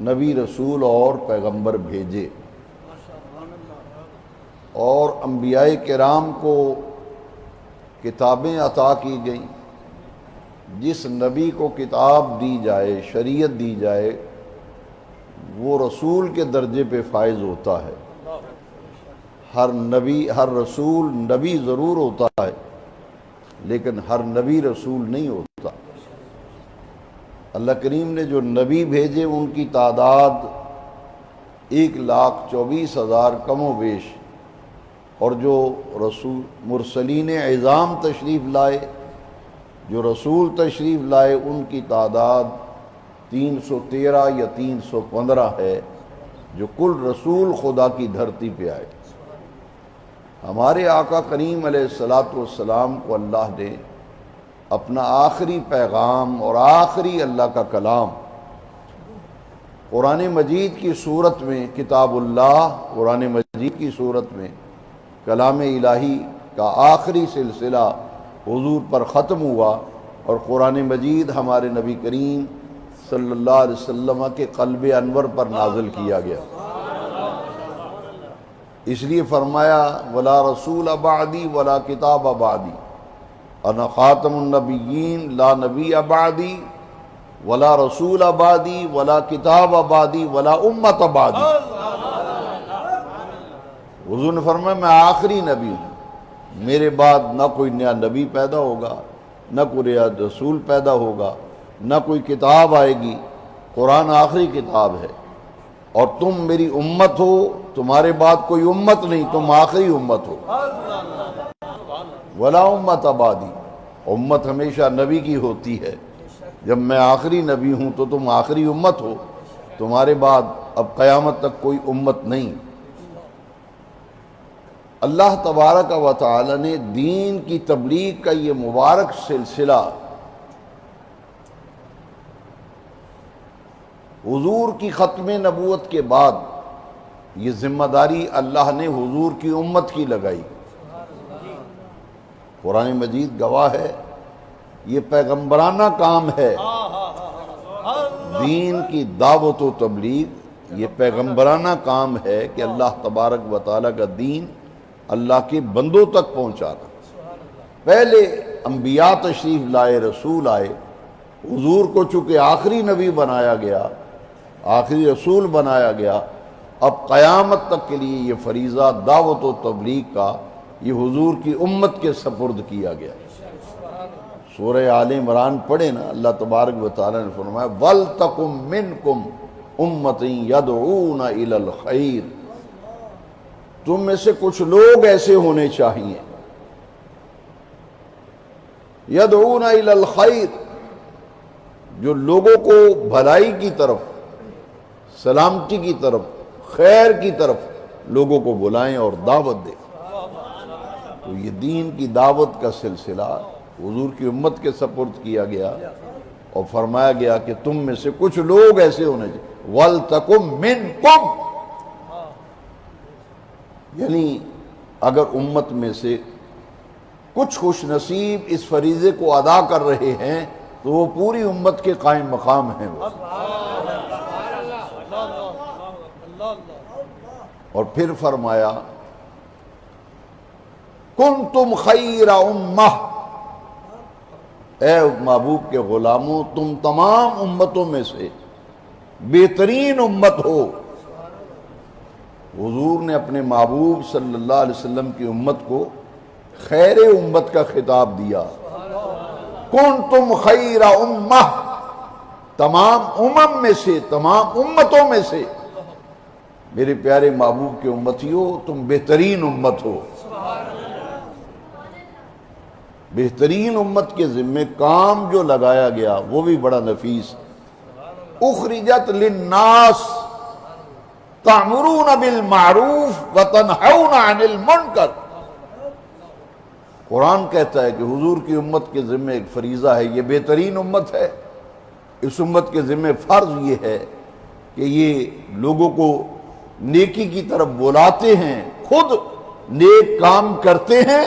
نبی رسول اور پیغمبر بھیجے، اور انبیاء کرام کو کتابیں عطا کی گئیں۔ جس نبی کو کتاب دی جائے، شریعت دی جائے، وہ رسول کے درجے پہ فائز ہوتا ہے۔ ہر نبی، ہر رسول نبی ضرور ہوتا ہے، لیکن ہر نبی رسول نہیں ہوتا۔ اللہ کریم نے جو نبی بھیجے ان کی تعداد 1,24,000 کم و بیش، اور جو رسول مرسلین عظام تشریف لائے، جو رسول تشریف لائے، ان کی تعداد 313 یا 315 ہے، جو کل رسول خدا کی دھرتی پہ آئے۔ ہمارے آقا کریم علیہ الصلاۃ والسلام کو اللہ نے اپنا آخری پیغام اور آخری اللہ کا کلام قرآن مجید کی صورت میں، کتاب اللہ قرآن مجید کی صورت میں کلام الہی کا آخری سلسلہ حضور پر ختم ہوا، اور قرآن مجید ہمارے نبی کریم صلی اللہ علیہ وسلم کے قلب انور پر نازل کیا گیا۔ اس لیے فرمایا ولا رسول بعدی ولا کتاب بعدی، انا خاتم النبیین لا نبی بعدی ولا رسول بعدی ولا کتاب بعدی ولا امت بعدی۔ حضور نے فرمایا میں آخری نبی ہوں، میرے بعد نہ کوئی نیا نبی پیدا ہوگا، نہ کوئی نیا رسول پیدا ہوگا، نہ کوئی کتاب آئے گی، قرآن آخری کتاب ہے، اور تم میری امت ہو، تمہارے بعد کوئی امت نہیں، تم آخری امت ہو۔ ولا امت بعدی، امت ہمیشہ نبی کی ہوتی ہے، جب میں آخری نبی ہوں تو تم آخری امت ہو، تمہارے بعد اب قیامت تک کوئی امت نہیں۔ اللہ تبارک و تعالی نے دین کی تبلیغ کا یہ مبارک سلسلہ حضور کی ختم نبوت کے بعد، یہ ذمہ داری اللہ نے حضور کی امت کی لگائی۔ قرآن مجید گواہ ہے، یہ پیغمبرانہ کام ہے، دین کی دعوت و تبلیغ یہ پیغمبرانہ کام ہے کہ اللہ تبارک و تعالیٰ کا دین اللہ کے بندوں تک پہنچانا۔ پہلے انبیاء تشریف لائے، رسول آئے، حضور کو چونکہ آخری نبی بنایا گیا، آخری رسول بنایا گیا، اب قیامت تک کے لیے یہ فریضہ دعوت و تبلیغ کا یہ حضور کی امت کے سپرد کیا گیا۔ سورہ آل عمران پڑھے نا، اللہ تبارک و تعالیٰ نے فرمایا وَلْتَكُمْ مِنْكُمْ أُمَّةٌ يَدْعُونَ إِلَى الْخَيْرِ، تم میں سے کچھ لوگ ایسے ہونے چاہیے، يَدْعُونَ إِلَى الْخَيْرِ، جو لوگوں کو بھلائی کی طرف، سلامتی کی طرف، خیر کی طرف لوگوں کو بلائیں اور دعوت دیں۔ تو یہ دین کی دعوت کا سلسلہ حضور کی امت کے سپرد کیا گیا، اور فرمایا گیا کہ تم میں سے کچھ لوگ ایسے ہونے چاہیے، وَلْتَكُمْ مِنْكُمْ، یعنی اگر امت میں سے کچھ خوش نصیب اس فریضے کو ادا کر رہے ہیں تو وہ پوری امت کے قائم مقام ہیں۔ اور پھر فرمایا کنتم خیر امہ، اے محبوب کے غلاموں تم تمام امتوں میں سے بہترین امت ہو۔ حضور نے اپنے محبوب صلی اللہ علیہ وسلم کی امت کو خیر امت کا خطاب دیا، کنتم خیر امہ، تمام امم میں سے، تمام امتوں میں سے میرے پیارے محبوب کے امتیوں تم بہترین امت ہو۔ بہترین امت کے ذمے کام جو لگایا گیا وہ بھی بڑا نفیس، اخرجت للناس تأمرون بالمعروف وتنہون عن المنکر۔ قرآن کہتا ہے کہ حضور کی امت کے ذمے ایک فریضہ ہے، یہ بہترین امت ہے، اس امت کے ذمے فرض یہ ہے کہ یہ لوگوں کو نیکی کی طرف بلاتے ہیں، خود نیک کام کرتے ہیں،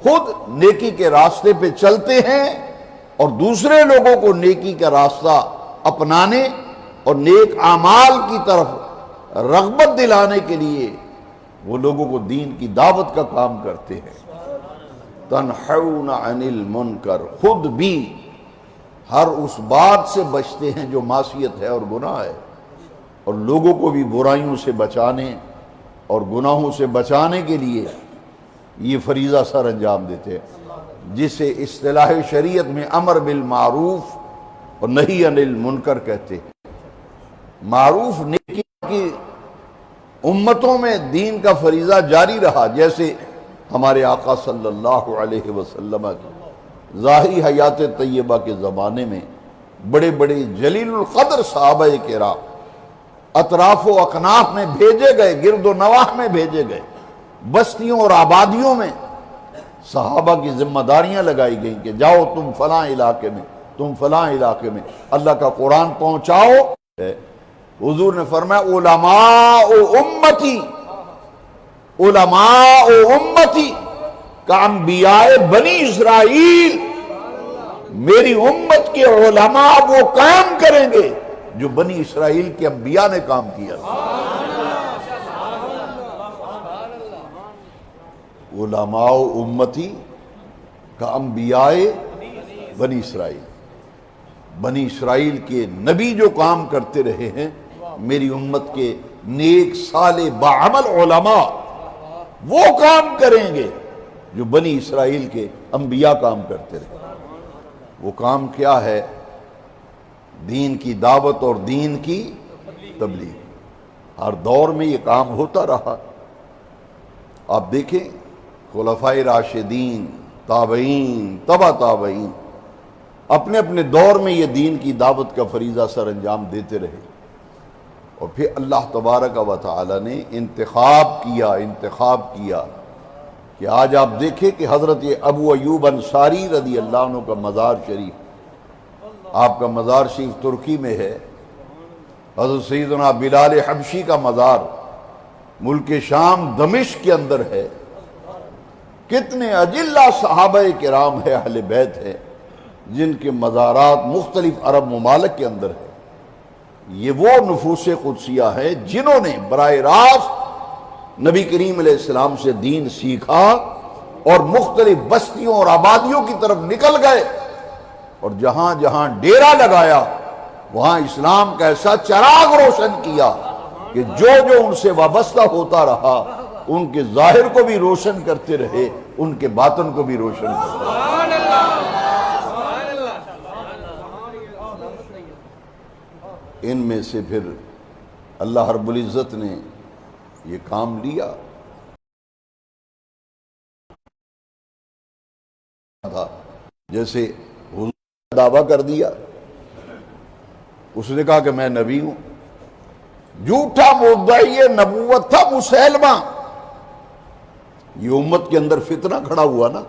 خود نیکی کے راستے پہ چلتے ہیں، اور دوسرے لوگوں کو نیکی کا راستہ اپنانے اور نیک اعمال کی طرف رغبت دلانے کے لیے وہ لوگوں کو دین کی دعوت کا کام کرتے ہیں۔ تنہون عن المنکر، خود بھی ہر اس بات سے بچتے ہیں جو معصیت ہے اور گناہ ہے، اور لوگوں کو بھی برائیوں سے بچانے اور گناہوں سے بچانے کے لیے یہ فریضہ سر انجام دیتے ہیں، جسے اصطلاح شریعت میں امر بالمعروف اور نہی عن المنکر کہتے ہیں۔ معروف نیکی کی امتوں میں دین کا فریضہ جاری رہا، جیسے ہمارے آقا صلی اللہ علیہ وسلم کی ظاہری حیات طیبہ کے زمانے میں بڑے بڑے جلیل القدر صحابہ کرام اطراف و اکناف میں بھیجے گئے، گرد و نواح میں بھیجے گئے، بستیوں اور آبادیوں میں صحابہ کی ذمہ داریاں لگائی گئیں کہ جاؤ تم فلاں علاقے میں، تم فلاں علاقے میں اللہ کا قرآن پہنچاؤ۔ حضور نے فرمایا علماء امتی، علماء امتی کا انبیاء بنی اسرائیل، میری امت کے علماء وہ کام کریں گے جو بنی اسرائیل کے انبیاء نے کام کیا۔ علماء امتی کا انبیاء بنی اسرائیل، بنی اسرائیل کے نبی جو کام کرتے رہے ہیں، میری امت کے نیک صالح باعمل علماء وہ کام کریں گے جو بنی اسرائیل کے انبیاء کام کرتے رہے۔ وہ کام کیا ہے؟ دین کی دعوت اور دین کی تبلیغ۔ ہر دور میں یہ کام ہوتا رہا۔ آپ دیکھیں خلفائے راشدین، تابعین، تبع تابعین اپنے اپنے دور میں یہ دین کی دعوت کا فریضہ سر انجام دیتے رہے، اور پھر اللہ تبارک و تعالی نے انتخاب کیا کہ آج آپ دیکھیں کہ حضرت ابو ایوب انصاری رضی اللہ عنہ کا مزار شریف، آپ کا مزار شریف ترکی میں ہے، حضرت سیدنا بلال حبشی کا مزار ملک شام دمشق کے اندر ہے۔ کتنے اجلہ صحابہ کرام ہے، اہل بیت ہے، جن کے مزارات مختلف عرب ممالک کے اندر ہیں۔ یہ وہ نفوس قدسیہ ہے جنہوں نے براہ راست نبی کریم علیہ السلام سے دین سیکھا اور مختلف بستیوں اور آبادیوں کی طرف نکل گئے، اور جہاں جہاں ڈیرا لگایا وہاں اسلام کا ایسا چراغ روشن کیا کہ جو جو ان سے وابستہ ہوتا رہا ان کے ظاہر کو بھی روشن کرتے رہے، ان کے باطن کو بھی روشن کرتے رہے۔ ان میں سے پھر اللہ رب العزت نے یہ کام لیا تھا، جیسے حضور نے دعویٰ کر دیا، اس نے کہا کہ میں نبی ہوں۔ جھوٹا مدعی نبوت تھا مسیلمہ۔ یہ امت کے اندر فتنہ کھڑا ہوا نا،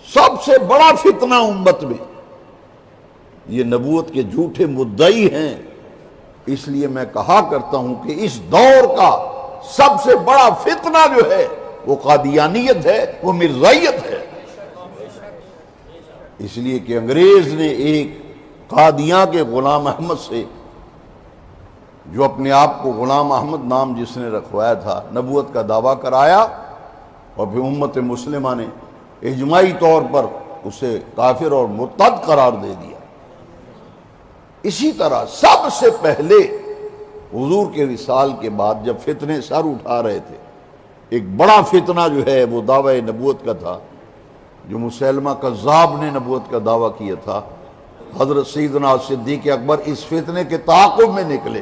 سب سے بڑا فتنہ امت میں یہ نبوت کے جھوٹے مدعی ہیں۔ اس لیے میں کہا کرتا ہوں کہ اس دور کا سب سے بڑا فتنہ جو ہے وہ قادیانیت ہے، وہ مرزائیت ہے۔ اس لیے کہ انگریز نے ایک قادیاں کے غلام احمد سے، جو اپنے آپ کو غلام احمد نام جس نے رکھوایا تھا، نبوت کا دعویٰ کرایا، اور پھر امت مسلمہ نے اجماعی طور پر اسے کافر اور مرتد قرار دے دیا۔ اسی طرح سب سے پہلے حضور کے وصال کے بعد جب فتنے سر اٹھا رہے تھے، ایک بڑا فتنہ جو ہے وہ دعوی نبوت کا تھا، جو مسیلمہ کذاب نے نبوت کا دعویٰ کیا تھا۔ حضرت سیدنا صدیق اکبر اس فتنے کے تعاقب میں نکلے،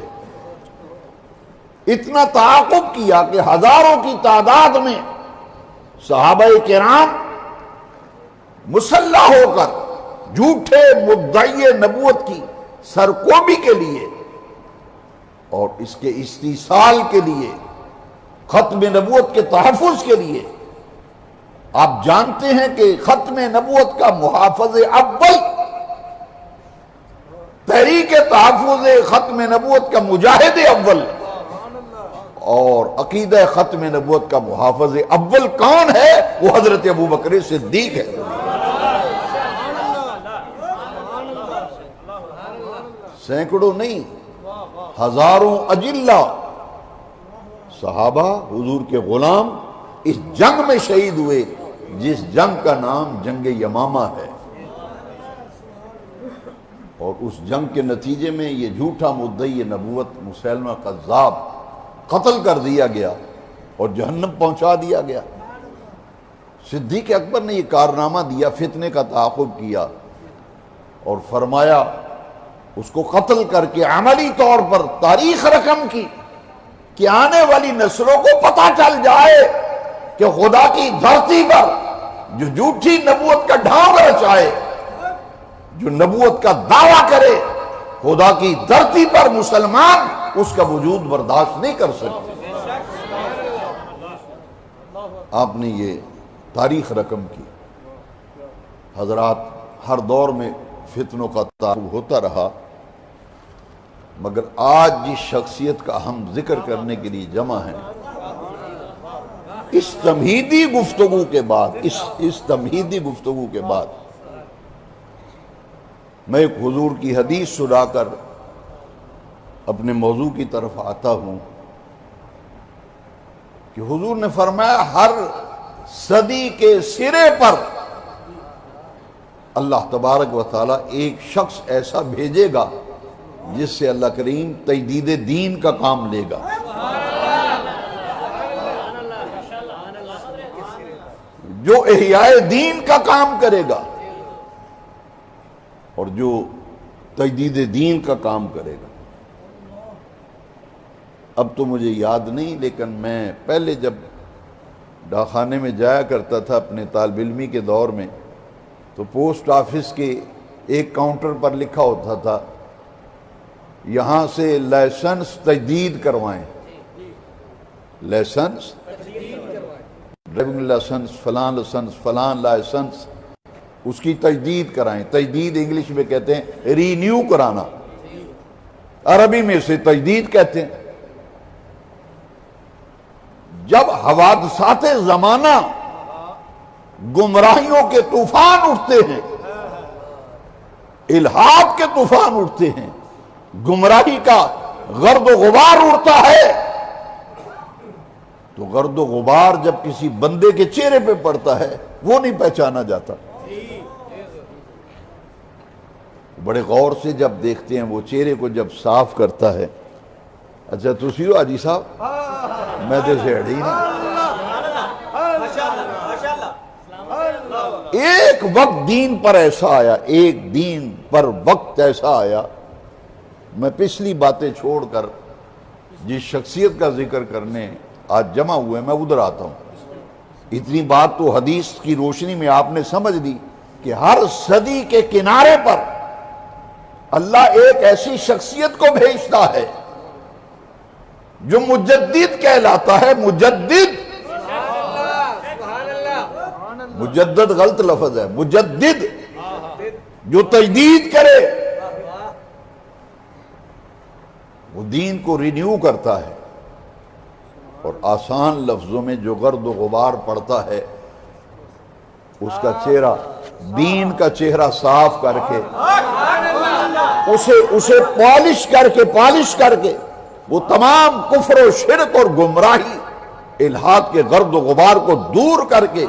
اتنا تعاقب کیا کہ ہزاروں کی تعداد میں صحابہ کرام مسلح ہو کر جھوٹے مدعی نبوت کی سرکوبی کے لیے اور اس کے استیصال کے لیے، ختم نبوت کے تحفظ کے لیے، آپ جانتے ہیں کہ ختم نبوت کا محافظ اول، تحریک تحفظ ختم نبوت کا مجاہد اول، اور عقیدہ ختم نبوت کا محافظ اول کون ہے؟ وہ حضرت ابوبکر صدیق ہے۔ سینکڑوں نہیں، ہزاروں اجلہ صحابہ حضور کے غلام اس جنگ میں شہید ہوئے جس جنگ کا نام جنگ یمامہ ہے، اور اس جنگ کے نتیجے میں یہ جھوٹا مدعی نبوت مسیلمہ کذاب قتل کر دیا گیا اور جہنم پہنچا دیا گیا۔ صدیق اکبر نے یہ کارنامہ دیا، فتنے کا تعاقب کیا اور فرمایا اس کو قتل کر کے عملی طور پر تاریخ رقم کی کہ آنے والی نسلوں کو پتہ چل جائے کہ خدا کی دھرتی پر جو جھوٹی نبوت کا ڈھانگ رچائے، جو نبوت کا دعویٰ کرے، خدا کی دھرتی پر مسلمان اس کا وجود برداشت نہیں کر سکتے۔ آپ نے یہ تاریخ رقم کی۔ حضرات، ہر دور میں فتنوں کا تعاقب ہوتا رہا، مگر آج جس شخصیت کا ہم ذکر کرنے کے لیے جمع ہیں، اس تمہیدی گفتگو کے بعد اس تمہیدی گفتگو کے بعد میں ایک حضور کی حدیث سنا کر اپنے موضوع کی طرف آتا ہوں کہ حضور نے فرمایا ہر صدی کے سرے پر اللہ تبارک و تعالیٰ ایک شخص ایسا بھیجے گا جس سے اللہ کریم تجدید دین کا کام لے گا، جو احیاء دین کا کام کرے گا اور جو تجدید دین کا کام کرے گا۔ اب تو مجھے یاد نہیں، لیکن میں پہلے جب ڈاکخانے میں جایا کرتا تھا اپنے طالب علمی کے دور میں، تو پوسٹ آفس کے ایک کاؤنٹر پر لکھا ہوتا تھا یہاں سے لائسنس تجدید کروائیں، لائسنس، ڈرائیونگ لائسنس، فلان لائسنس، اس کی تجدید کرائیں۔ تجدید انگلش میں کہتے ہیں رینیو کرانا، عربی میں اسے تجدید کہتے ہیں۔ جب حوادثات زمانہ گمراہیوں کے طوفان اٹھتے ہیں، الحاد کے طوفان اٹھتے ہیں، گمراہی کا گرد و غبار اڑتا ہے، تو گرد و غبار جب کسی بندے کے چہرے پہ پڑتا ہے وہ نہیں پہچانا جاتا۔ بڑے غور سے جب دیکھتے ہیں وہ چہرے کو جب صاف کرتا ہے، اچھا تسی ہو حاجی صاحب، میں تو سیڑھی نہیں۔ ایک وقت دین پر ایسا آیا، ایک دین پر وقت ایسا آیا، میں پچھلی باتیں چھوڑ کر جس شخصیت کا ذکر کرنے آج جمع ہوئے میں ادھر آتا ہوں۔ اتنی بات تو حدیث کی روشنی میں آپ نے سمجھ لی کہ ہر صدی کے کنارے پر اللہ ایک ایسی شخصیت کو بھیجتا ہے جو مجدد کہلاتا ہے۔ مجدد غلط لفظ ہے، مجدد جو تجدید کرے، وہ دین کو رینیو کرتا ہے، اور آسان لفظوں میں جو گرد و غبار پڑتا ہے اس کا چہرہ، دین کا چہرہ صاف کر کے اسے پالش کر کے وہ تمام کفر و شرک اور گمراہی الحاد کے گرد و غبار کو دور کر کے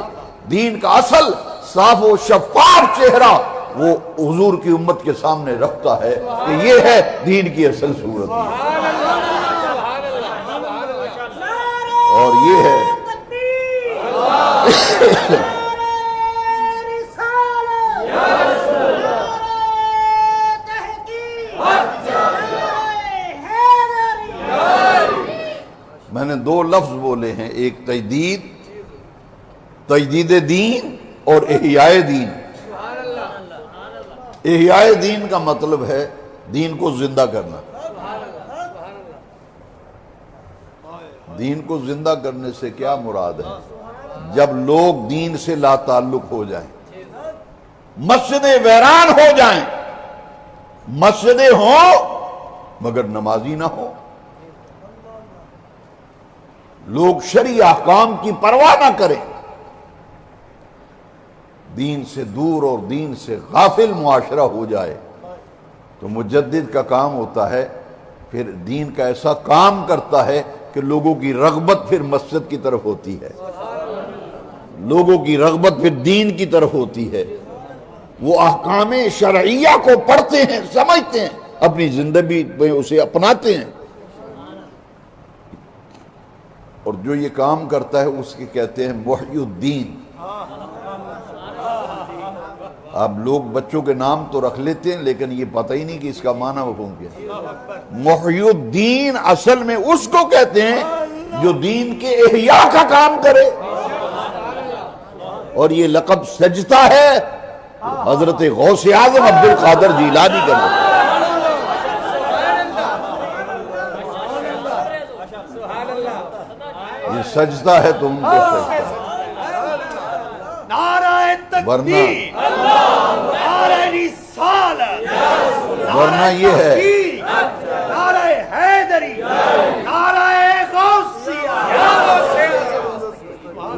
دین کا اصل صاف و شفاف چہرہ وہ حضور کی امت کے سامنے رکھتا ہے کہ یہ ہے دین کی اصل صورت، اور یہ ہے میں نے دو لفظ بولے ہیں، ایک تجدید دین اور احیاء دین۔ احیاء دین کا مطلب ہے دین کو زندہ کرنا۔ دین کو زندہ کرنے سے کیا مراد ہے؟ جب لوگ دین سے لا تعلق ہو جائیں، مسجدیں ویران ہو جائیں، مسجدیں ہوں مگر نمازی نہ ہو، لوگ شرعی احکام کی پرواہ نہ کریں، دین سے دور اور دین سے غافل معاشرہ ہو جائے، تو مجدد کا کام ہوتا ہے پھر دین کا ایسا کام کرتا ہے کہ لوگوں کی رغبت پھر مسجد کی طرف ہوتی ہے، لوگوں کی رغبت پھر دین کی طرف ہوتی ہے، وہ احکام شرعیہ کو پڑھتے ہیں، سمجھتے ہیں، اپنی زندگی میں اسے اپناتے ہیں، اور جو یہ کام کرتا ہے اس کے کہتے ہیں محی الدین۔ اب لوگ بچوں کے نام تو رکھ لیتے ہیں لیکن یہ پتہ ہی نہیں کہ اس کا معنی مفہوم کیا ہے۔ محی الدین اصل میں اس کو کہتے ہیں جو دین کے احیاء کا کام کرے، اور یہ لقب سجدہ ہے حضرت غوث اعظم عبد القادر جیلانی کا لقب۔ یہ سجدہ ہے تم کو سجدہ، ورنہ یہ ہے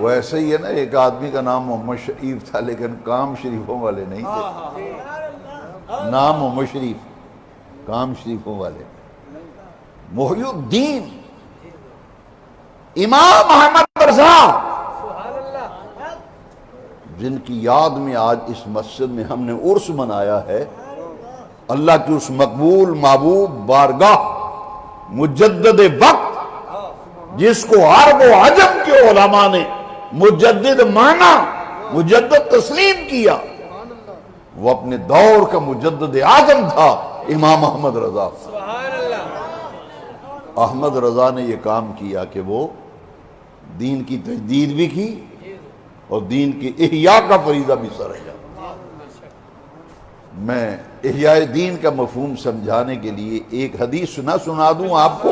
ویسے ہی ہے نا، ایک آدمی کا نام محمد شریف تھا لیکن کام شریفوں والے نہیں تھے، نام محمد شریف، کام شریفوں والے۔ محی الدین امام احمد رضا، جن کی یاد میں آج اس مسجد میں ہم نے عرس منایا ہے، اللہ کی اس مقبول محبوب بارگاہ مجدد وقت جس کو عرب و عجم کے علماء نے مجدد مانا، مجدد تسلیم کیا، وہ اپنے دور کا مجدد اعظم تھا امام احمد رضا۔ احمد رضا نے یہ کام کیا کہ وہ دین کی تجدید بھی کی اور دین کی احیاء کا فریضہ بھی سر ہے۔ میں احیاء دین کا مفہوم سمجھانے کے لیے ایک حدیث سنا دوں آپ کو،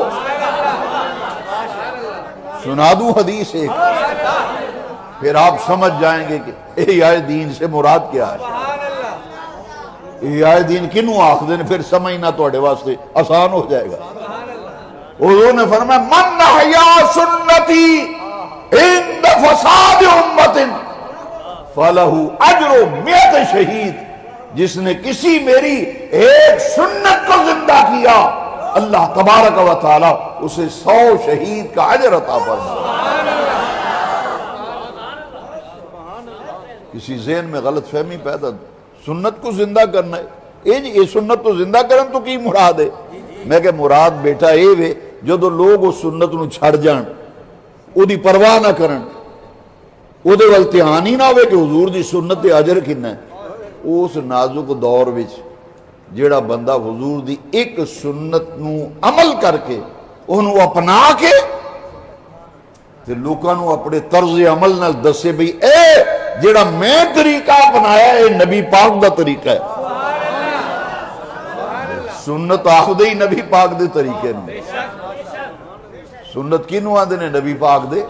سنا دوں حدیث ایک، پھر آپ سمجھ جائیں گے کہ احیاء دین سے مراد کیا ہے۔ احیاء دین کنوں آخدے نے پھر سمجھنا توڑے واسطے آسان ہو جائے گا۔ حضور نے فرمایا من احیا سنتی عند فساد امت فلہ اجر 100 شہید، جس نے کسی میری ایک سنت کو زندہ کیا اللہ تبارک و تعالی اسے 100 شہید کا اجر عطا فرمائے۔ کسی ذہن میں غلط فہمی پیدا، سنت کو زندہ کرنا ہے، یہ سنت تو زندہ کرن تو کی مراد ہے؟ میں کہ مراد بیٹا اے وے جدو لوگ اس سنت نو چھڑ جان، او دی پرواہ نہ کرن، او دے ول دھیان ہی نہ ہوئے کہ حضور دی سنت دے اجر کنا ہے، اس نازک دور وچ جیڑا بندہ حضور دی ایک سنت نو عمل کر کے انہوں اپنا کے تے لوکاں نو اپنے طرز عمل نال دسے بھئی اے جیڑا میں طریقہ اپنایا اے نبی پاک دا طریقہ ہے۔ سنت آخدے ہی نبی پاک دے طریقے میں، سنت کنوں آدھے نے نبی پاک دے،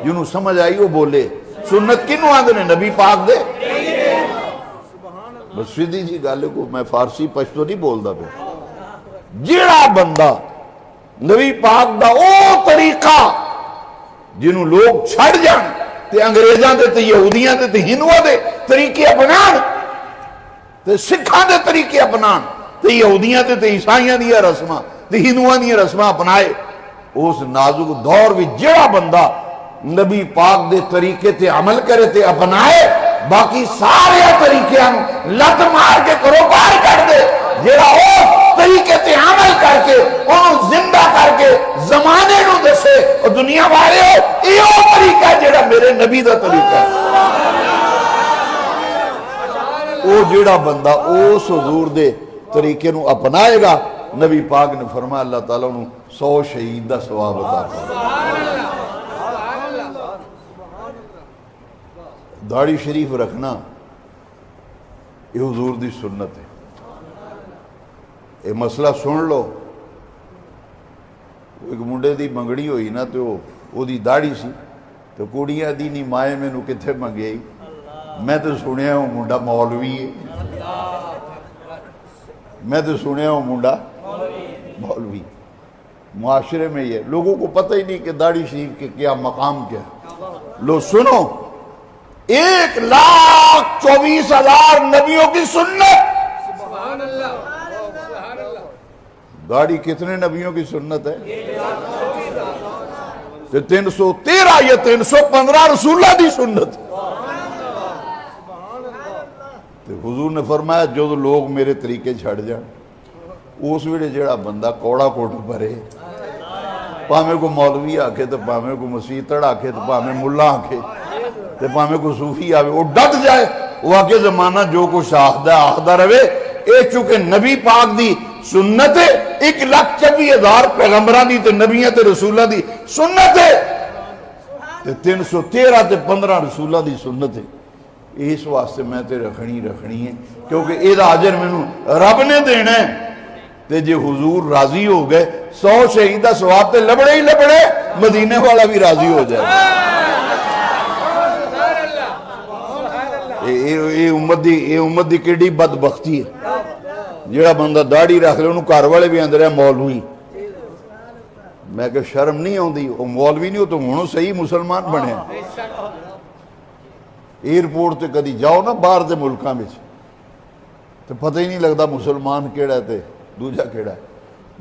جنہوں سمجھ آئی وہ بولے سنت کنوں آدھے نے نبی پاک دے۔ بس سیدھی جی گالے کو میں فارسی پشتو نہیں بولدا پہ، جیڑا بندہ نبی پاک دا او طریقہ جنہوں لوگ چھڑ جان تے انگریزاں دے تے یہودیاں دے تے ہندوؤں دے طریقے اپنان تے سکھاں دے طریقے اپنان تے یہودیاں تے عیسائیاں دیا رسمہ تے ہندوؤں دیا رسمہ اپنائے، اس نازک دور بھی جڑا بندہ نبی پاک دے طریقے تے عمل کرے تے اپنائے، باقی سارے طریقے ہم لت مار کے کروبار کر دے، جڑا اس طریقے تے عمل کر کے انہوں زندہ کر کے زمانے نو دسے اور دنیا والے ہو یہ طریقہ جڑا میرے نبی دا طریقہ ہے۔ او جڑا بندہ اس حضور دے طریقے نو اپنائے گا، نبی پاک نے فرمایا اللہ تعالیٰ انہوں 100 شہید دا ثواب عطا فرمائے۔ داڑھی شریف رکھنا یہ حضور دی سنت ہے۔ یہ مسئلہ سن لو، ایک منڈے دی منگڑی ہوئی نا تو وہ دی داڑھی سی تو کڑیاں دی نہیں مائے میں نو کتھے منگئی، میں تو سنیا ہوں منڈا مولوی ہے، میں تو سنیا ہوں منڈا مولوی۔ معاشرے میں یہ لوگوں کو پتہ ہی نہیں کہ داڑھی شریف کے کیا مقام کیا۔ لو سنو، 1,24,000 نبیوں کی سنت، داڑھی کتنے نبیوں کی سنت ہے؟ 313 یا 315 رسولہ دی سنت. حضور نے فرمایا جو لوگ میرے طریقے چھڑ جان اس ویلے جڑا بندہ کوڑا کوٹ بھرے پاویں کو مولوی آکھے تو پاویں کو مسیتڑ آکھے تو پاویں ملا آکھے تو پاویں کو صوفی آوے وہ ڈٹ جائے وہ آکے زمانہ جو کچھ آخدہ رہے اے چونکہ نبی پاک دی سنت ہے 1,24,000 پیغمبران دی تے نبیاں تے رسولہ دی سنت ہے 313 تے 15 رسولہ دی سنت ہے. اس واسطے میں تے رکھنی ہے کیونکہ اے دا اجر مینوں رب نے دینا ہے. تے جے حضور راضی ہو گئے 100 شہید دا ثواب تے لبڑے ہی لبڑے مدینے والا بھی راضی ہو جائے. اے امت دی کیڑی بدبختی ہے جیڑا بندہ داڑھی رکھ لے انہوں گھر والے بھی اندر ہے مولوی. میں کہ شرم نہیں آندی وہ مولوی نہیں ہو تو ہونوں صحیح مسلمان بنے. ایئرپورٹ تے کدی جاؤ نا باہر دے ملکاں وچ تو پتہ ہی نہیں لگتا مسلمان کیڑا ہے تے دوجا کیڑا ہے.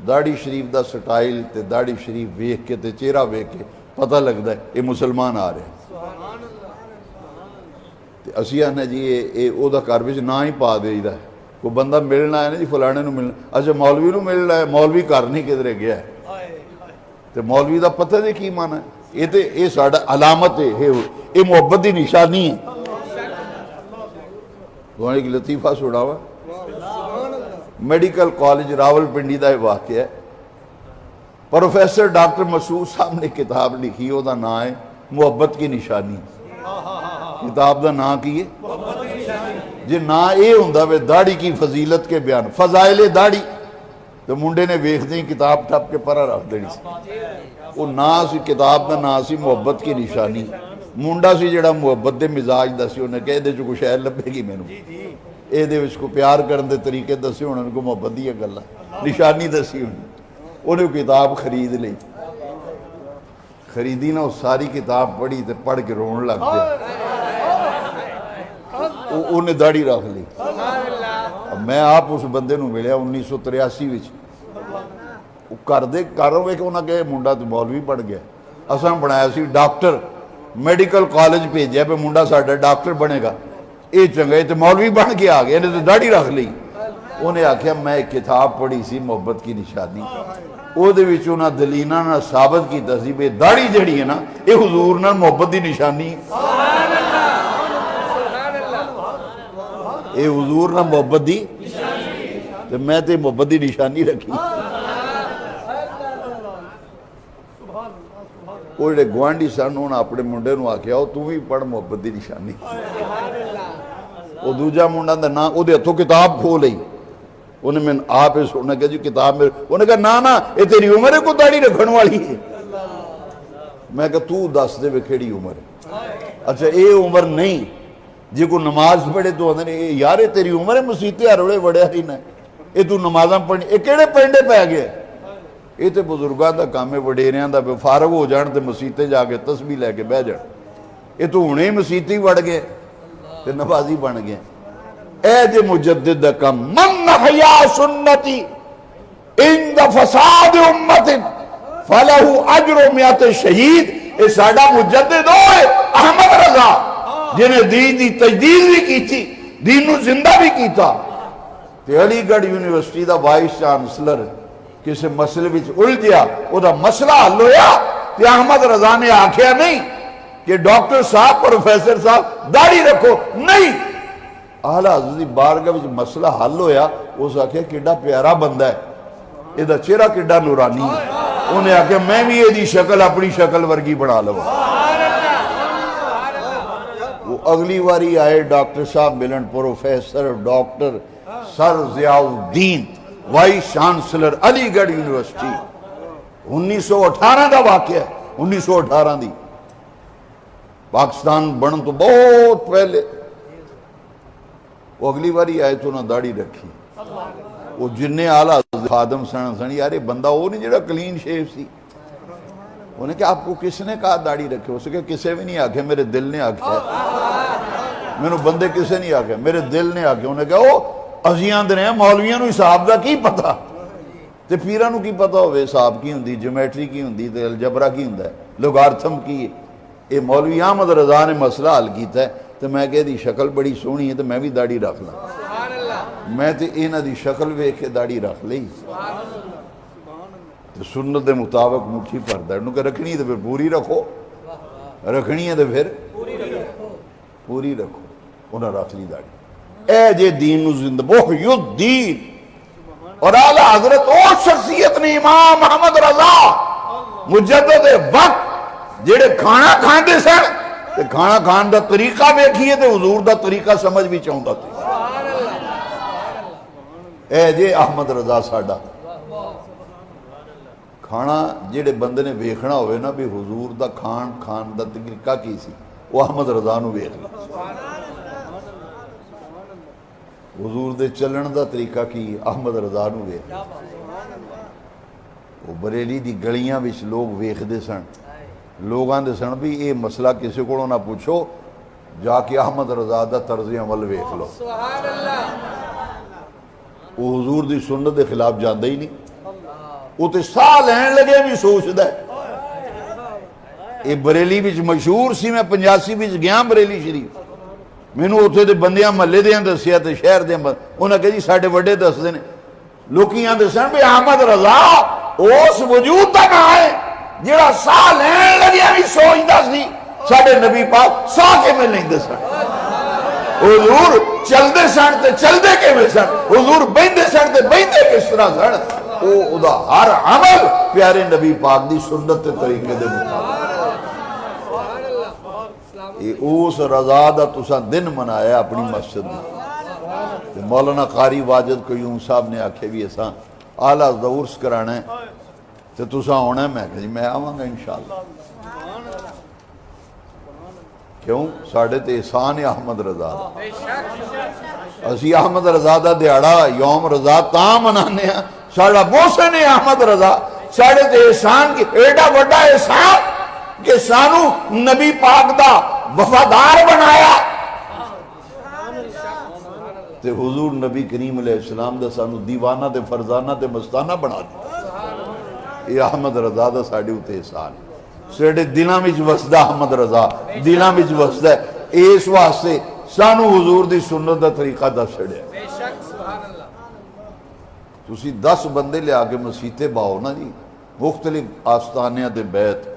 داڑھی شریف دا سٹائل تے داڑھی شریف ویکھ کے تے چہرہ ویکھ کے پتہ لگتا ہے یہ مسلمان آ رہے ہیں. اسی آنے جی اے او دا گھر وچ نا ہی پا دے ہے کوئی بندہ ملنا ہے نا جی فلانے نو ملنا اچھا مولوی نو ملنا ہے مولوی گھر نہیں کدھرے گیا ہے تے مولوی دا پتہ دے کی مانا ہے یہ ساڈا علامت ہے یہ محبت دی نشانی ہے. تو ایک لطیفہ سناوا میڈیکل کالج راول پنڈی دا واقعہ ہے. پروفیسر ڈاکٹر مسعود صاحب نے کتاب لکھی او دا نام ہے محبت کی نشانی. کتاب دا نام کی ہے جی نا اے ہوندا وے داڑھی کی فضیلت کے بیان فضائل داڑھی تو منڈے نے ویکھ دیں کتاب ٹپ کے پرا رکھ دینی سی. وہ نا سی کتاب دا نا سی محبت کی نشانی. منڈا سی جڑا محبت دے مزاج دا سی انہیں کہہ دے جو کچھ شاید لبے گی مینوں اے دے وچ کو پیار کرن دے طریقے دسے انہوں کو محبت دی گل نشانی دسی انہیں کتاب خرید لی. خریدی نا ساری کتاب پڑھی تے پڑھ کے رون لگ گیا. انہیں داڑھی رکھ لی. میں آپ اس بندے نو ملیا 1983 وچ کر رہا ہوں کہ انہاں کہ منڈا تو مولوی پڑھ گیا. اساں بنایا سی ڈاکٹر میڈیکل کالج بھیجیا پہ منڈا ساڈا ڈاکٹر بنے گا یہ چنگا تو مولوی بن کے آ گیا انہیں تو داڑھی رکھ لی. انہیں آکھیا میں ایک کتاب پڑھی سی محبت کی نشانی او دے وچ انہاں دلیلاں نال ثابت کیتا سی بے داڑھی جڑی ہے نا یہ حضور نال محبت دی نشانی اے حضور نال محبت دی تے میں تے محبت دی نشانی رکھی. وہ جڑے گوانڈی سن انہاں اپنے منڈے نو آکھیا تو بھی پڑھ محبت دی نشانی. وہ دوجا منڈا دا نا او دے ہتھوں کتاب کھو لئی انہیں میں آپ سننا کہ جی کتاب میں انہیں کہا نا یہ تیری عمر ہے کو داڑھی رکھن والی ہے. میں کہا تو دس دے کیڑی عمر ہے. اچھا اے عمر نہیں جی کو نماز پڑھے تو یار تیری عمر ہے مسیتے ہروڑے وڑے ہی نہ یہ تو نمازاں پڑھنی یہ کیڑے پینڈے پہ گیا. یہ تو بزرگاں دا کام ہے وڈیریاں دا فارغ ہو جان تے مسیتے جا کے تسبیح لے کے بہ جان. یہ تو ہنے مسیتے وڑ گئے تے نمازی بن گئے. اے دے مجدد دا کم من نحیا سنتی اند فساد امت فلہو اجر میات شہید. یہ ساڑا مجدد ہوئے احمد رضا جنہیں دین دی تجدید بھی کی تھی دین نو زندہ بھی کی تھا. تے علی گڑھ یونیورسٹی دا وائس چانسلر کسی مسئلے وچ الجھیا او دا مسئلہ حل ہویا تے احمد رضا نے آکھیا نہیں کہ ڈاکٹر صاحب پروفیسر صاحب داڑھی رکھو نہیں. اعلیٰ حضرت بارگاہ وچ مسئلہ حل ہویا اس آکھیا کیڑا پیارا بندہ ہے یہ دا چہرہ کیڑا نورانی ہے. انہیں آکھیا میں بھی یہ دی شکل اپنی شکل ورگی بنا لوں. وہ اگلی واری آئے ڈاکٹر صاحب ملن پروفیسر ڈاکٹر سر ضیاء الدین وائس چانسلر علی گڑھ یونیورسٹی 1918 دا واقعہ ہے. 1918 دی پاکستان بن تو بہت پہلے. وہ اگلی باری آئے تو انہوں داڑھی رکھی. وہ جنہیں آلہ خادم سن یار یہ بندہ وہ نہیں جڑا کلین شیف سی. انہیں کہ آپ کو کس نے کہا داڑھی رکھے. اسے کہ کسے بھی نہیں آکھے میرے دل نے آکھے. میں نے بندے کسے نہیں آکھے میرے دل نے آکھے. انہیں کہا وہ ازیاں دنے ہیں مولویاں نو حساب دا کی پتا تے پیراں نوں کی پتہ ہوئے حساب کی ہوندی، جیومیٹری کی ہوندی تے الجبرا کی ہوندا ہے، لوگارتھم کی ہے۔ یہ مولوی احمد رضا نے مسئلہ حل کیتا ہے تے میں کہ دی شکل بڑی سونی ہے تے میں بھی داڑھی رکھ لاں، میں تے انہاں دی شکل ویکھ کے داڑھی رکھ لئی تے سنت دے مطابق مٹھی پھردا ہے، انہوں کہ رکھنی ہے تے پھر پوری رکھو، رکھنی ہے تے پھر پوری رکھو، انہاں رکھ لی داڑھی۔ اے جے دین نو زندہ محی الدین، اور اعلیٰ حضرت او شخصیت نے امام محمد رضا مجدد وقت جڑے کھانا کھاندے سن تے کھانا کھان دا طریقہ ویکھیے تے حضور دا طریقہ سمجھ بھی چاہندا تے۔ اے جے احمد رضا ساڈا کھانا جڑے بندے نے ویکھنا ہوئے نا بھی حضور دا کھان دا طریقہ کی سی، وہ احمد رضا نو ویکھ لے۔ حضور دے چلن دا طریقہ کی احمد رضا نو ویکھ لے۔ وہ بریلی دی گلیاں وچ لوگ ویکھ دے سن، لوگ آندے سن بھی یہ مسئلہ کسی کو نہ پوچھو، جا کے احمد رضا دا طرز عمل ویکھ لو۔ وہ حضور دی سنت دے خلاف جاندہ ہی نہیں، وہ تے ساہ لین لگے بھی سوچدا ہے۔ یہ بریلی وچ مشہور سی، میں 85 وچ گیا بریلی شریف، مینوں اتھے دے بندیاں محلے دیاں دسیا تے شہر دے انہاں کہا جی ساڈے وڈے دسدے نے، لوکیاں دے سن بھی احمد رضا اس وجود تک آئے جڑا ساہ لین لگیا بھی سوچدا سی، ساڈے نبی پاک ساہ کے میں لیندے سن، حضور چلدے سن تے چلدے کیویں سن، حضور بیندے سن تے بیندے کس طرح سن، او دا ہر عمل پیارے نبی پاک دی سنت تے طریقے دے مطابق۔ اس رضا دا تساں دن منایا اپنی مسجد میں۔ مولانا قاری واجد قیوم صاحب نے آکھے بھی اساں اعلیٰ دورس کرانا ہے تو تساں ہونا ہے، میں کہ جی میں آواں گا انشاءاللہ۔ کیوں؟ ساڑھے تے احسان احمد رضا دا، اسی احمد رضا دا دیاڑا یوم رضا تاں منانے ہیں، ساڑھا محسن احمد رضا، ساڑھے تے احسان کی ایڈا وڈا احسان کہ سانو نبی پاک دا وفادار بنایا تے حضور نبی کریم علیہ السلام دا سانو دیوانہ تے فرزانہ تے مستانہ بنا دیا۔ یہ احمد رضا دا ساڑھے ہوتے احسان ساڑھے دلاں وچ وسدا احمد رضا دلاں وچ وسدا ہے، اس واسطے سانو حضور دی سنت دا طریقہ دس چھڑیا۔ تسی 10 بندے لے آگے مسیتے باؤ نا جی، مختلف آستانیاں دے بیت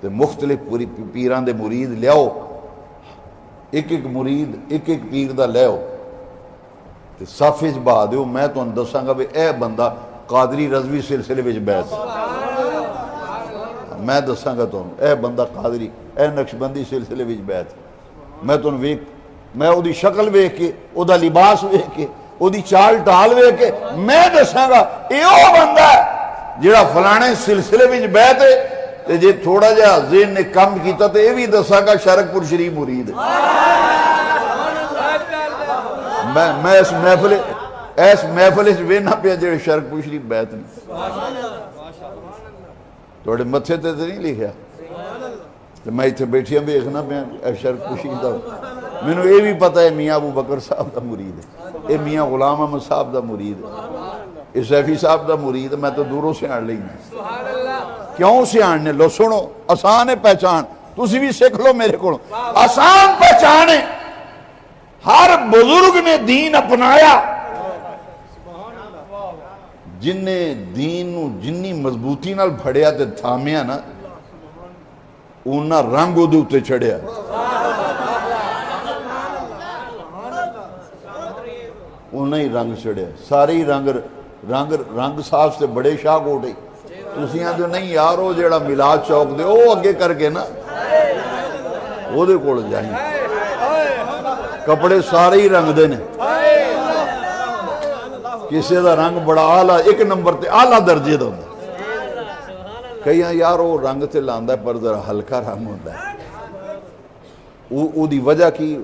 تے مختلف پیران دے مرید لیاؤ، ایک ایک مرید ایک ایک پیر دا لیاؤ تے صافج با دیو، میں تو دساں گا بھی اے بندہ قادری رضوی سلسلے وچ بیت، میں دساں گا تو اے بندہ قادری اے نقشبندی سلسلے وچ بیت، میں تو ویک میں او دی شکل ویک کے او دا لباس ویک کے او دی چال ٹال ویک کے میں دساں گا اے او بندہ ہے جڑا فلانے سلسلے وچ بیت ہے، تے جے تھوڑا جا ذہن نے کم کیتا تے یہ بھی دساں گا شرک پور شریف مرید ہے۔ میں اس محفل وینا پیا جڑے شرک پور شریف بیت نہیں، تھوڑے متھے تے نہیں لکھیا، میں اتنے بیٹھیاں ویکھنا پیا اے شرک پور شریف دا، مینوں یہ بھی پتہ ہے میاں ابو بکر صاحب دا مرید ہے، یہ میاں غلام احمد صاحب دا مرید ہے، یہ سیفی صاحب دا مرید ہے، میں تو دوروں سے آن لینا۔ کیوں سیانے لو؟ سنو آسان ہے پہچان، تسی بھی سیکھ لو میرے کو، آسان پہچان ہے۔ ہر بزرگ نے دین اپنایا، جن نے دین نو جنی مضبوطی نال پھڑیا تے تھامیا نا، انہاں رنگ او دے اتے چڑھیا، انہاں ہی رنگ چڑھیا، سارے ہی رنگ صاف سے بڑے شاہ کوٹے، تسیاں جو نہیں یار وہ جڑا میلاد چوک دے وہ اگے کر کے نا وہ دے کول جائیں، کپڑے سارے ہی رنگ دے نے، کسی دا رنگ بڑا آلہ ایک نمبر تے آلہ درجے دا ہوتا، کہیں یار وہ رنگ تے لاندا ہے پر ذرا ہلکا رنگ ہوتا ہے، وہ دی وجہ کی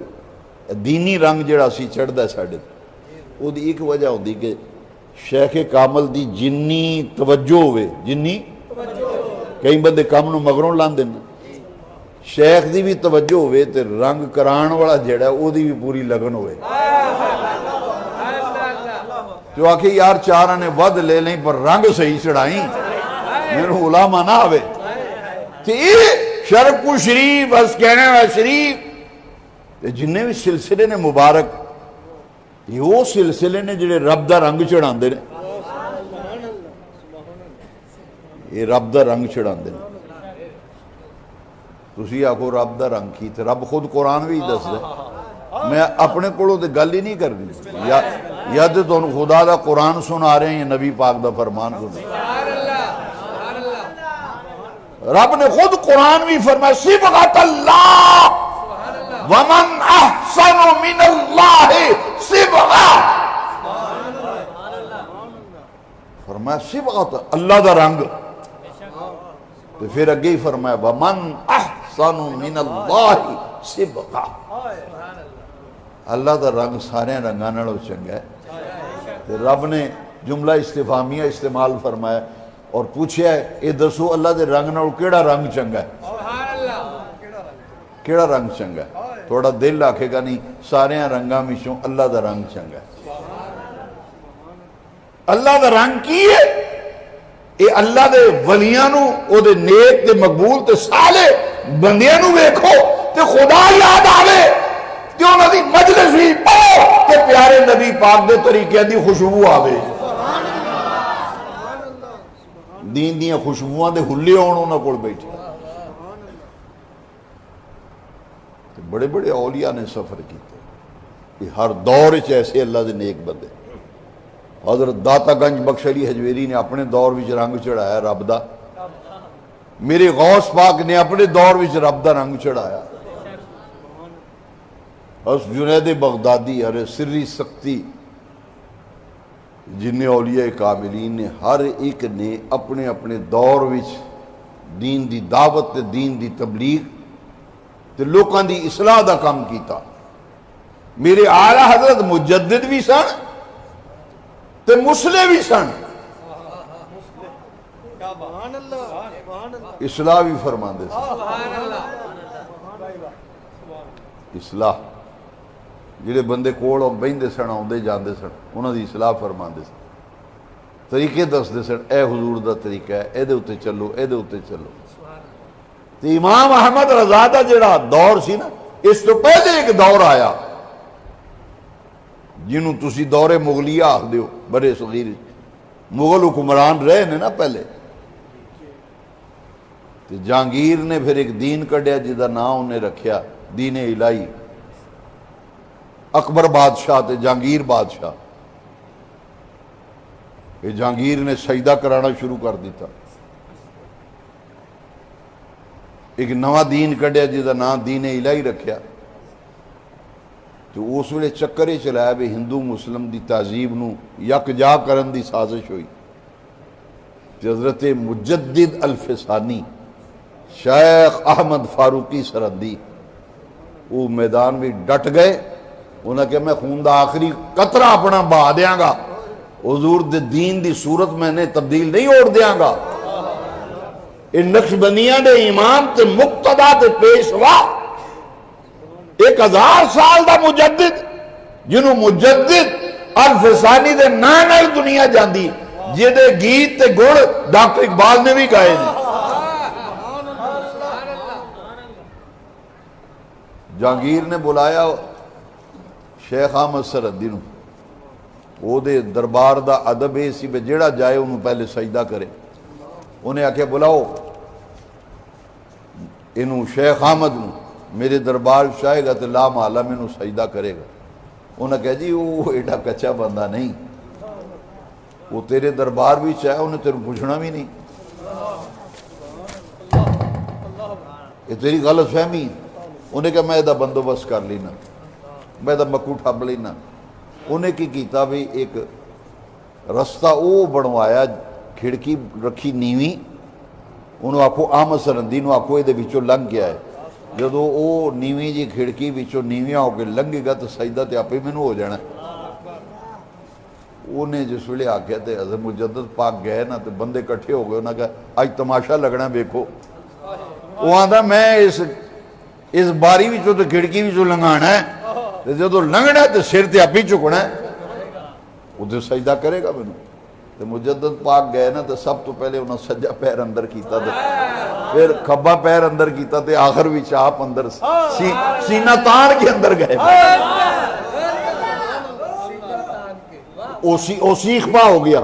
دینی رنگ جڑا سی چڑھدا ہے ساڈے، وہ دی ایک وجہ ہوندی کہ شیخ کامل دی جنی توجہ ہوئے، جنی کئی بندے کام نو مگروں لاندے نا، شیخ دی بھی توجہ ہوئے تے رنگ کران والا جڑا او دی بھی پوری لگن ہوئے، جو آکھے یار چار نے ود لے لیں پر رنگ صحیح چڑھائیں میرے علماء نہ آوے شرک کو شریف بس کہنے والا شریف جنہیں بھی سلسلے نے مبارک یہ وہ سلسلے نے جڑے رب دا رنگ چڑھان دے یہ رب دا رنگ چڑھان دے تسی آکھو رب دا رنگ کی رب خود قرآن بھی دس دے میں اپنے کولوں تے گل ہی نہیں کرنی یا تے تانوں خدا دا قرآن سنا رہے ہیں یا نبی پاک دا فرمان سنا رب نے خود قرآن بھی فرمایا صبغۃ اللہ ومن احسن من اللہ صبغہ فرمایا صبغۃ اللہ دا رنگ تو پھر اگے ہی فرمایا ومن احسن من اللہ صبغہ اللہ دا رنگ سارے رنگاں نالوں چنگا ہے رب نے جملہ استفہامیہ استعمال فرمایا اور پوچھیا ہے اے دسو اللہ دے رنگ نال کیڑا رنگ چنگا ہے کیڑا رنگ چنگا ہے تھوڑا دل آکھے گا نہیں سارے رنگاں وچوں اللہ دا رنگ چنگا ہے اللہ دا رنگ کی ہے اے اللہ دے ولیاں نو او دے نیک تے مقبول تے صالح بندیاں نو ویکھو تے خدا یاد آوے تے انہاں دی مجلس وی پڑھو تے پیارے نبی پاک دے طریقے دی خوشبو آوے دین دیاں خوشبوؤں دے ہلے ہون انہاں کول بیٹھے بڑے بڑے اولیاء نے سفر کیتے یہ ہر دور وچ ایسے اللہ دے نیک بندے حضرت داتا گنج بخش علی حجویری نے اپنے دور وچ رنگ چڑھایا رب دا میرے غوث پاک نے اپنے دور وچ رب دا رنگ چڑھایا اس جنید بغدادی ارے سری سختی جن اولیاء کاملین نے ہر ایک نے اپنے اپنے دور وچ دین دی دعوت تے دین دی تبلیغ تے لوکاں دی اصلاح دا کام کیتا میرے اعلیٰ حضرت مجدد بھی سن تے مسلح بھی سن اصلاح بھی فرماندے سن اصلاح جڑے بندے کول بہندے سن آندے جاندے سن انہاں دی اصلاح فرماندے سن طریقے دسدے سن اے حضور دا طریقہ ہے اے دے اوتے چلو اے دے اوتے چلو تے امام احمد رضا دا جڑا دور سی نا اس تو پہلے ایک دور آیا جنہوں تسی دور مغلیہ آکھ دیو برے صغیر مغل حکمران رہے نے نا پہلے تے جہانگیر نے پھر ایک دین کڈیا جدا نام انہیں رکھیا دین الہی اکبر بادشاہ تے جہانگیر بادشاہ یہ جہانگیر نے سجدہ کرانا شروع کر دیتا ایک نواں دین کڈیا جدا نام دین الہی رکھیا تو اس ویلے چکر ہی چلایا بھی ہندو مسلم دی تہذیب نو یکجا کرن دی سازش ہوئی حضرت مجدد الفسانی شیخ احمد فاروقی سرندی وہ میدان میں ڈٹ گئے انہوں نے کہا میں خون دا آخری قطرہ اپنا بہا دیاں گا حضور دے دین دی صورت میں نے تبدیل نہیں اوڑ دیاں گا ان نقشبندیاں دے امام تے مقتدا تے پیشوا 1000 سال دا مجدد جنہوں مجدد الفسانی دے نانل دنیا جاندی جدے گیت تے گڑ ڈاکٹر اقبال نے بھی کہے دی جہانگیر نے بلایا شیخ احمد سرندی نو وہ دے دربار دا ادب اسی پہ جیڑا جائے انہوں پہلے سجدہ کرے انہیں آکے بلاؤ انہوں شیخ احمد نو میرے دربار شاہے گا تو لا محالہ میں انہوں سجدہ کرے گا انہوں نے کہا جی وہ ایڈا کچھا بندہ نہیں وہ تیرے دربار بھی چاہے انہیں تیرے پوچھنا بھی نہیں یہ تیری غلط فہمی انہیں کہا میں دا بندوبست کر لینا میں دا مکو ٹھب لینا انہیں کی کیتا بھی ایک رستہ او بنوایا کھڑکی رکھی نیوی انہوں آکھو احمد سرندی نو آکھو یہ بچوں لنگ گیا ہے جدو او نیوی جی کھڑکی بچوں نیویاں ہو کے لنگے گا تو سجدہ تے آپ ہی میں نو ہو جانا انہیں جس ویلے آکھیا تے حضرت مجدد پاک گئے نا تے بندے کٹھے ہو گئے انہوں نے کہا آج تماشا لگنا بیکھو وہ آندھا میں اس باری بچوں تے کھڑکی بچوں لنگانا ہے جدو لنگنا ہے تو سر تے آپ ہی چکنا ہے ادھر سجدہ کرے گا مینوں تے مجدد پاک گئے نا تو سب تو پہلے انہوں سجا پیر اندر کیتا تے پھر کھبا پیر اندر کیتا تے آخر وچ آپ اندر سینہ تان کے اندر گئے او سیخ پا ہو گیا